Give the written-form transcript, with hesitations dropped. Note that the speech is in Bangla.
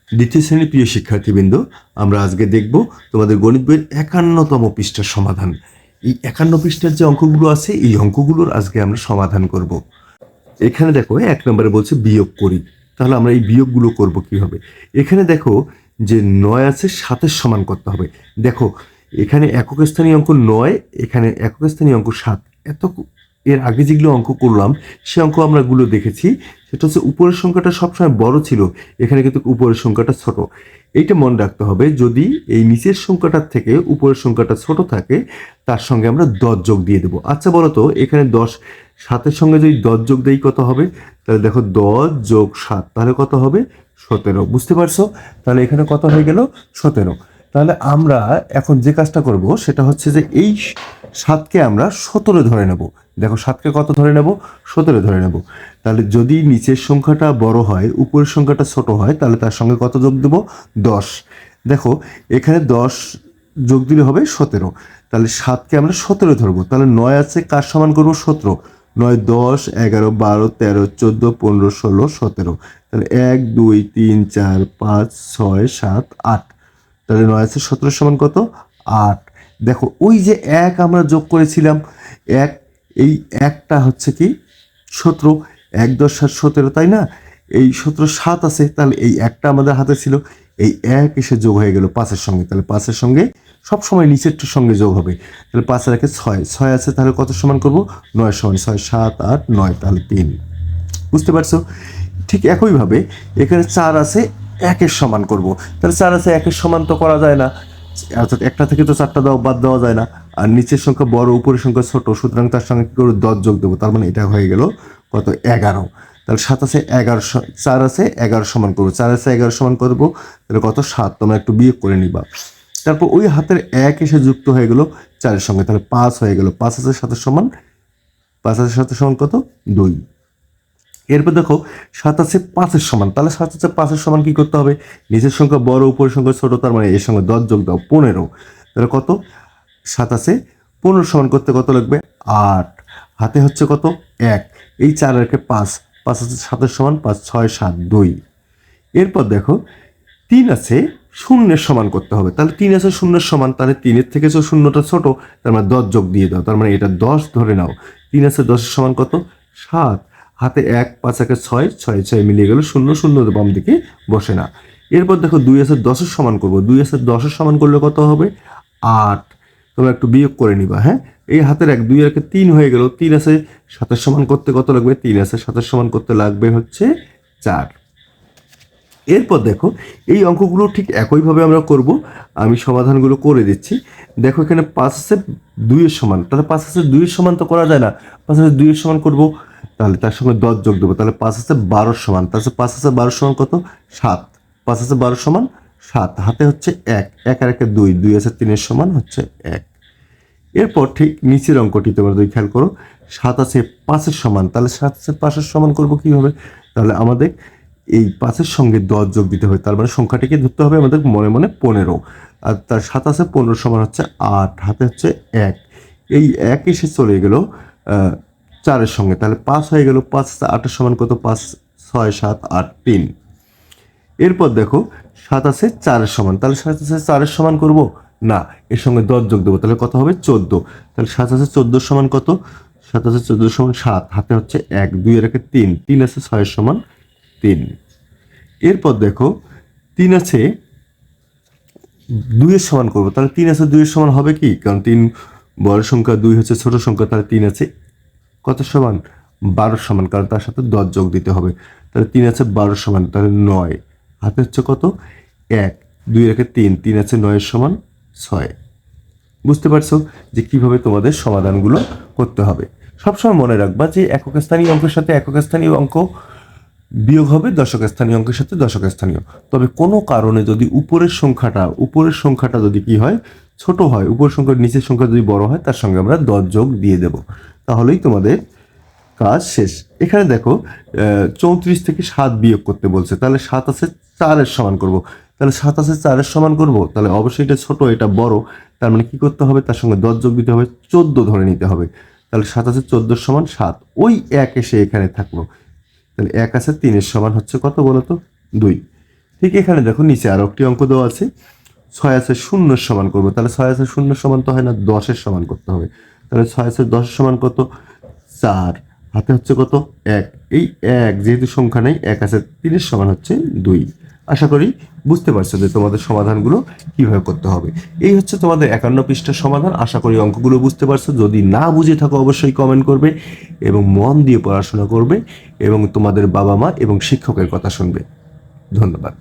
দ্বিতীয় শ্রেণীর প্রিয় শিক্ষার্থীবৃন্দ, আমরা আজকে দেখব তোমাদের গণিত বইয়ের ৫১তম পৃষ্ঠার সমাধান। এই ৫১ পৃষ্ঠার যে অঙ্কগুলো আছে এই অঙ্কগুলোর আজকে আমরা সমাধান করব। এখানে দেখো ১ নম্বরে বলছে বিয়োগ করি। তাহলে আমরা এই বিয়োগগুলো করব কিভাবে? এখানে দেখো যে ৯ আছে ৭-এর সমান করতে হবে। দেখো এখানে একক স্থানীয় অঙ্ক ৯, এখানে একক স্থানীয় অঙ্ক ৭। এর আগে যেগুলো অঙ্ক করলাম সে অঙ্ক আমরা গুলো দেখেছি, সেটা হচ্ছে উপরের সংখ্যাটা সবসময় বড় ছিল, এখানে কিন্তু উপরের সংখ্যাটা ছোট। এইটা মনে রাখতে হবে, যদি এই নিচের সংখ্যাটার থেকে উপরের সংখ্যাটা ছোট থাকে তার সঙ্গে আমরা ১০ যোগ দিয়ে দেবো। আচ্ছা বলো তো, এখানে ১০ ৭-এর সঙ্গে যদি ১০ যোগ দেই কত হবে? তাহলে দেখো ১০ যোগ ৭ তাহলে কত হবে? ১৭। বুঝতে পারছো? তাহলে এখানে কত হয়ে গেল? ১৭। তাহলে আমরা এখন যে কাজটা করব সেটা হচ্ছে যে এই ৭কে আমরা ১৭ ধরে নেব। দেখো ৭কে কত ধরে নেব? ১৭ ধরে নেব। তাহলে যদি নিচের সংখ্যাটা বড় হয় উপরের সংখ্যাটা ছোট হয় তাহলে তার সঙ্গে কত যোগ দেব? ১০। দেখো এখানে ১০ যোগ দিলে হবে ১৭। তাহলে ৭কে আমরা ১৭ ধরবো। তাহলে ৯ আছে, কার সমান করবো? ১৭। ৯ ১০ ১১ ১২ ১৩ ১৪ ১৫ ১৬ ১৭। তাহলে ১ ২ ৩ ৪ ৫ ৬ ৭ ৮। তাহলে ৯ আছে ১৭ সমান কত? ৮। দেখো ওই যে ১ আমরা যোগ করেছিলাম, এক, এই একটা হচ্ছে কি ১৭। ১ ১০ ৭ ১৭, তাই না? এই ১৭ ৭ আছে, তাহলে এই একটা আমাদের হাতে ছিল, এই ১ এসে যোগ হয়ে গেল ৫-এর সঙ্গে। তাহলে ৫-এর সঙ্গে সবসময় নিচেরটার সঙ্গে যোগ হবে। তাহলে ৫-এর একে ৬, ৬ আছে, তাহলে কত সমান করবো? ৯ সমান ৬ ৭ ৮ ৯, তাহলে ৩। বুঝতে পারছো? ঠিক একইভাবে এখানে ৪ আছে ১-এর সমান করব। তাহলে ৪ আছে ১-এর সমান তো করা যায় না, অর্থাৎ একটা থেকে তো ৪টা বাদ দেওয়া যায় না। আর নিচের সংখ্যা বড় উপরের সংখ্যা ছোট, সুতরাং তার সঙ্গে কী করবো? ১০ যোগ দেবো। তার মানে এটা হয়ে গেল কত? ১১। তাহলে ৭ আছে ১১, ৪ আছে ১১ সমান করবো, ৪ আছে ১১ সমান করবো, তাহলে কত? ৭। তোমরা একটু বিয়োগ করে নিবা। তারপর ওই হাতের ১ এসে যুক্ত হয়ে গেল ৪-এর সঙ্গে, তাহলে ৫ হয়ে গেল। ৫ আছে ৭-এর সমান, ৫ আছে ৭-এর সমান কত? ২। এরপর দেখো ৭ আছে ৫-এর সমান, তাহলে ৭ আছে 5-এর সমান কি করতে হবে? নিচের সংখ্যা বড় উপরের সংখ্যা ছোট, তার মানে এর সঙ্গে ১০ যোগ দাও, ১৫। তাহলে কত? ৭ আছে ১৫ সমান করতে কত লাগবে? ৮। হাতে হচ্ছে কত? ১। এই ৪ রেখে ৫, ৫ আছে ৭-এর সমান, ৫ ৬ ৭ ২। এরপর দেখো ৩ আছে ০-এর সমান করতে হবে। তাহলে ৩ আছে ০-এর সমান, তাহলে ৩-এর থেকে তো ০টা ছোট, তার মানে ১০ যোগ দিয়ে দাও, তার মানে এটা ১০ ধরে নাও। ৩ আছে ১০-এর সমান কত? ৭। হাতে ১, ৫ একে ৬, ৬ ৬ মিলিয়ে গেল ০, ০ বাম দিকে বসে না। এরপর দেখো ২ আছে ১০-এর সমান করবো, ২ আছে ১০-এর সমান করলে কত হবে? ৮। তোমরা একটু বিয়োগ করে নিবা, হ্যাঁ? এই হাতের ১, ২ এর একে ৩ হয়ে গেল। ৩ আছে ৭-এর সমান করতে কত লাগবে? ৩ আছে ৭-এর সমান করতে লাগবে হচ্ছে ৪। এরপর দেখো এই অঙ্কগুলো ঠিক একইভাবে আমরা করব। আমি সমাধানগুলো করে দিচ্ছি। দেখো এখানে ৫ আছে ২-এর সমান, তাহলে ৫ আছে ২-এর সমান তো করা যায় না, ৫ আছে ২-এর সমান করব, তাহলে তার সঙ্গে ১০ যোগ দেবো, তাহলে ৫ আছে ১২-এর সমান, তাহলে ৫ আছে ১২-এর সমান কত? ৭। ৫ আছে ১২-এর সমান ৭, হাতে হচ্ছে ১, ১ আর ১ ২, ২ আছে ৩-এর সমান হচ্ছে ১। এরপর ঠিক নিচের অঙ্কটি তোমরা যদি খেয়াল করো, ৭ আছে ৫-এর সমান, তাহলে ৭ আছে ৫-এর সমান করব কীভাবে? তাহলে আমাদের এই ৫-এর সঙ্গে ১০ যোগ দিতে হবে, তার মানে সংখ্যাটিকে ধরতে হবে আমাদের মনে মনে ১৫। আর তার ৭ আছে ১৫ সমান হচ্ছে ৮, হাতে হচ্ছে ১। এই ১ এসে চলে গেল ৪-এর সঙ্গে, তাহলে ৫ হয়ে গেল। ৫ আছে ৮-এর সমান কত? ৫ ৬ ৭ ৮ ৩। এরপর দেখো ৭ আছে ৪-এর সমান, তাহলে ৭ আছে ৪-এর সমান করব না, এর সঙ্গে ১০ যোগ দেবো, তাহলে কত হবে? ১৪। তাহলে ৭ আছে ১৪-এর সমান কত? ৭ আছে ১৪-এর সমান ৭, হাতে হচ্ছে ১, ২ এর একে ৩, ৩ আছে ৬-এর সমান ৩। এরপর দেখো ৩ আছে ২-এর সমান করবো, তাহলে ৩ আছে ২-এর সমান হবে কি? কারণ ৩ বড় সংখ্যা, ২ হচ্ছে ছোট সংখ্যা, তাহলে ৩ আছে কত সমান? ১২-এর সমান, কারণ তার সাথে ১০ যোগ দিতে হবে। তাহলে ৩ আছে ১২-এর সমান, তাহলে ৯, হাতে হচ্ছে কত? ১, ২ রেখে ৩, ৩ আছে ৯-এর সমান ৬। বুঝতে পারছো যে কিভাবে তোমাদের সমাধানগুলো করতে হবে? সবসময় মনে রাখবা যে একক স্থানীয় অঙ্কের সাথে একক স্থানীয় অঙ্ক বিয়োগ হবে দশক স্থানীয় অঙ্কের সাথে দশক স্থানীয়। তবে কোনো কারণে যদি উপরের সংখ্যাটা যদি কি হয়? ছোট হয়, উপরের সংখ্যার নিচের সংখ্যা যদি বড় হয় তার সঙ্গে আমরা ১০ যোগ দিয়ে দেব, তাহলেই তোমাদের কাজ শেষ। এখানে দেখো ৩৪ থেকে ৭ বিয়োগ করতে বলছে, তাহলে ৭ আছে ৪-এর সমান করব। তাহলে ৭ আছে 4-এর সমান করব, তাহলে অবশ্যই এটা ছোট এটা বড়, তার মানে কি করতে হবে? তার সঙ্গে ১০ যোগ দিতে হবে, ১৪ ধরে নিতে হবে। তাহলে ৭ আছে ১৪-এর সমান ৭, ওই ১ এসে এখানে থাকলো, তাহলে ১ আছে ৩-এর সমান হচ্ছে কত বলো তো? ২। ঠিক এখানে দেখো নিচে আরো একটি অঙ্ক দেওয়া আছে, 6 আছে 0 সমান করবো, তাহলে 6 আছে 0 সমান তো হয় না, 10-এর সমান করতে হবে। তাহলে 6 আছে 10-এর সমান কত, 4, হাতে হচ্ছে কত 1, এই 1 যেহেতু সংখ্যা নেই, 1 আছে 3-এর সমান হচ্ছে 2। আশা করি বুঝতে পারছো যে তোমাদের সমাধানগুলো কিভাবে করতে হবে। এই হচ্ছে তোমাদের 51 পৃষ্ঠার সমাধান। আশা করি অঙ্কগুলো বুঝতে পারছো। যদি না বুঝে থাকো অবশ্যই কমেন্ট করবে এবং মন দিয়ে পড়াশোনা করবে এবং তোমাদের বাবা মা এবং শিক্ষকের কথা শুনবে। ধন্যবাদ।